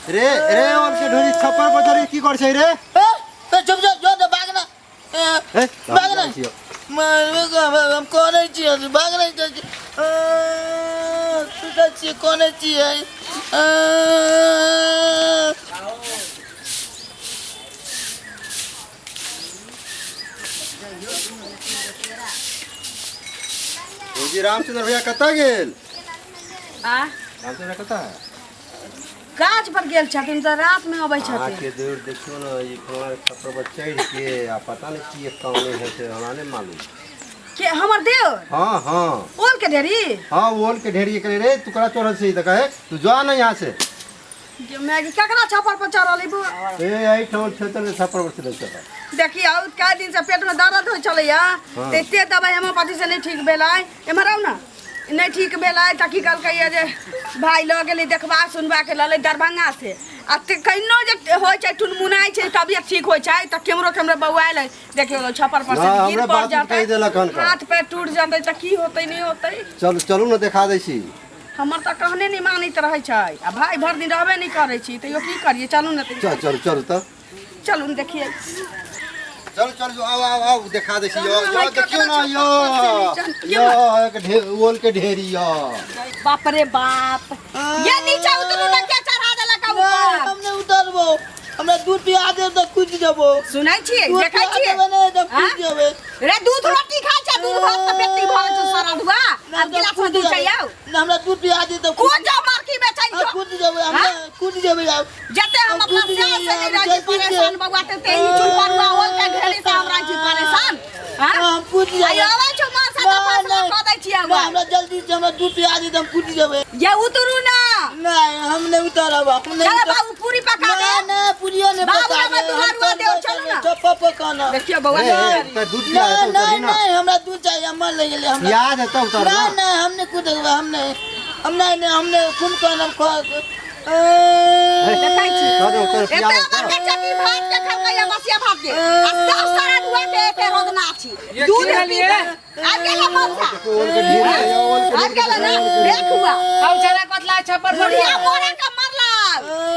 रे रे और के ढोरी छप्पर पर धरी की कर छै रे चुप जा जो तो भागना भागना हम कौन है छी भागना तू छी कौन है छी जी रामचंद्र भैया कता गेल आ रामचंद्र कता है गाछ पर गेल छथिन त रात में अबै छथिन आके दूर देखियो ना ये फलाना छप्पर पर चढ़ के आ पता नहीं की कौन है से हमरा नहीं मालूम के हमर देव हां हां ओल के ढेरी हां ओल के ढेरी करे रे तू करा चढ़ल से देखा है तू जा ना यहां से मैं केकरा छप्पर पर चढ़ल बो ए आई ठोल क्षेत्र में छप्पर पर चढ़ल चढ़ देखिए और कई दिन से पेट में दर्द हो चलैया ते दवाई होम्योपैथी से नहीं ठीक भेलै एमहर आउ ना नहीं ठीक भेलै त की कहल कहिए जे भाई ल गेली देखबा सुनबा के लले दरभंगा से आ ते कहिनो जे होय छै टुनमुनाई छै तबियत ठीक होय छै त केमरो बौआइल देखियो छप्पर पर से गिर पड़ जाते हाथ पैर टूट जाते त की होतै नहीं होतै चलू ना देखा दै छी हमर त कहने नहीं मानित रहै छै आ भाई भर दिन रहबे नहीं करै छी तैयो की करिए चलू ना चल त चलू न देखिए चल आओ दिखा दे यो देखियो ना यो एक ओल के ढेरी यो बाप रे बाप ये नीचे उतरू ना क्या चढ़ा देला का ऊपर हमने उतरबो हमरा दूध पिया दे त कुछ देबो सुनाई छी देखै छी त कुछ देबे रे दूध रोटी खाइ छ दूध भात त पेटी भर छ सारा दुआ अब गिलास में दूध चाहिए हमरा दूध पिया दे त कौन जा मार्की में चाहिए कुछ देबे हमरा कुछ देबे जते हम अपना से राजी परेशान बगवाते ते ही चुल परुआ होल के ढेरी से हम राजी परेशान हां कुछ देबे आयो आवे छ मां से तो फैसला क दै छी अब हमरा जल्दी से हमरा दूध पिया दे त हम कुछ देबे ये उतरू ना नहीं हम नहीं उतरब चल बाबू पूरी पका दे ना पूरियो ने बाबू हम दुआरुआ दे चल ना चप्पा पकाना देखियो बउआ तो दूध पिया तो उतरी ना नहीं हमरा दूध चाहिए हम ले गेले हम याद है तो उतर ना नहीं हमने कुछ हमने कुंभकर्ण खा देखै छी चल उतर पिया एते हमर चटनी भात के खा या बसिया भात के आ सब सारा दुआ के पे रोदना छी दूध लिए आ गेला मौसा ओल के ढेरी यो ओल के आ गेला ना देख हुआ हम चला कतला छप्पर पर बुढ़िया मोरे का मरला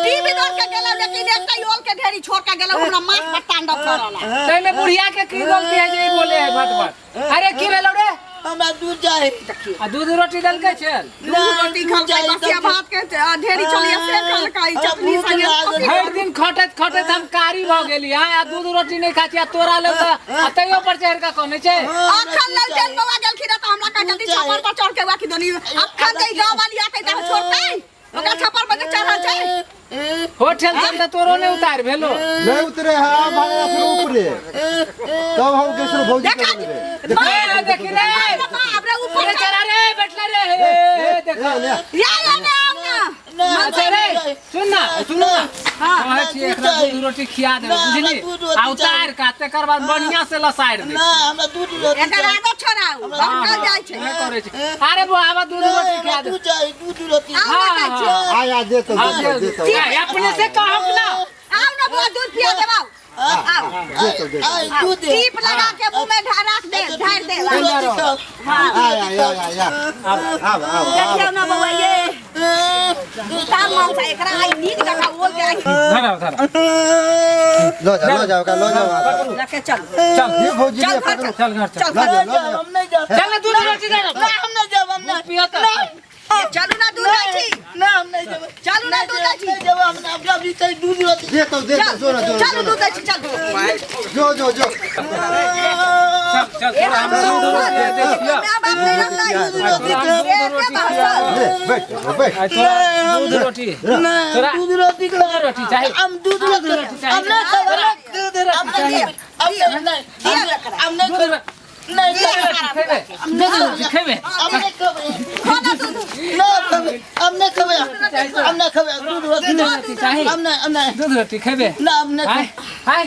टीवी दौड़ के गेला लेकिन एकटा ओल के ढेरी छोड़ के गेला हमरा माथ पर तांडव करला तैमे बुढ़िया के की गलती है जे बोले है भट अरे की भेलो रे हमरा दूध चाहे आ दूध रोटी दल के चल दूध रोटी खा के बसिया भात के ढेरी चलिए से कल काई चटनी संगे हर दिन खटत हम कारी भ गेली हां आ दूध रोटी नहीं खाची आ तोरा ले त तइयो पर चढ़ का कोने छै अखन लल चल बवा गेल खिरा त हमरा का जल्दी छप्पर पर चढ़ के वाकी दनी अखन दे गांव वाली आके त छोड़तै ओका छप्पर पर चढ़ा छै होटल चल त तोरो ने उतार भेलो नहीं उतरे हां भागना फिर ऊपरे तब हम केसर भौजी देखा देख रे बाप रे ऊपर चला रे बैठला रे देखा या ना अच्छा रे सुन ना हां दूध रोटी खिया दे बुझली आ उतार का तकर बाद बढ़िया से लसाड़ दे ना हमरा दूध रोटी एकर आगो छोड़ाऊ हम कल जाय छै मैं करे छी अरे वो आवा दूध रोटी खिया दे दूध चाहे दूध रोटी आया दे तो अपने से कहो ना आओ ना वो दूध पिया देबाऊ आओ दूध टीप लगा के मुंह में रख दे ढार दे आया अब देखियो ना बउआ ये तार माल से एकरा आई नीक जगह बोल के आई धरा लो जाओ लेके चल ये भौजी चल पकड़ो चल घर चल हम नहीं जा चल ना दूध रोटी दे हम नहीं जा हम नहीं पिया तो चलू ना दूध आई ना हम नहीं जा चलू ना दूध आई जब हम अपना भी चाहिए दूध रोटी दे तो जो चलू दूध आई चल जो चल थोड़ा हम दूध रोटी दे दिया मैं बाप रे हम नहीं बैठ दूध रोटी थोड़ा दूध रोटी रोटी चाहिए हम दूध रोटी हमने दूध रोटी हमने खेबे दूध रोटी खेबे हाय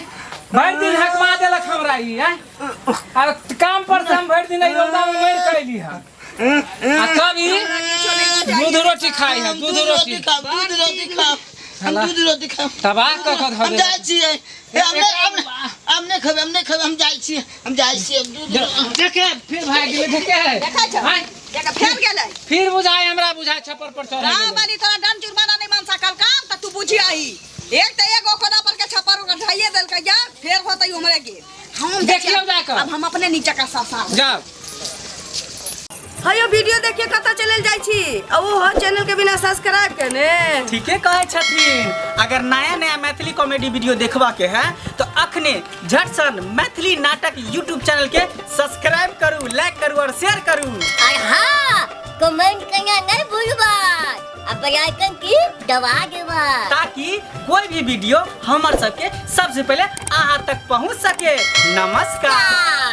भर दिन हकमा देलक हमरा ई आ काम पर से हम भर दिन रोदा में मर कैली है आ कभी दूध रोटी खाई है दूध रोटी तबाह क क हम जाय छियै हमने खबे हम जाय छियै दूध देखे फिर भाग गेले देखे हाय देखा फेर गेलै फिर बुझाय हमरा बुझाय छप्पर पर चढ़ राम वाली तोरा डन जुर्माना नहीं मान सकल काम त तू बुझिया चाही। एक त एगो कोना पर के छप्पर ओकर ढाइए देल के जा फेर होतै हमरे के। हम देखियो जाकर। अब हम अपने नीचे का सासा जाओ हयो वीडियो देखिए कतऽ चलल जाइ छी आ वो हो चैनल के बिना सब्सक्राइब करने। ठीके कहे छथिन। अगर नया नया मैथिली कॉमेडी वीडियो देखबा के है तो अखने झट सन मैथिली नाटक यूट्यूब चैनल के सब्सक्राइब करू, लाइक करू और शेयर करू। और हाँ, कमेंट करना नहीं भूलबा और बेल आइकन की दबा देबा ताकि कोई भी वीडियो हमार सबके सबसे पहले अहाँ तक पहुंच सके। नमस्कार।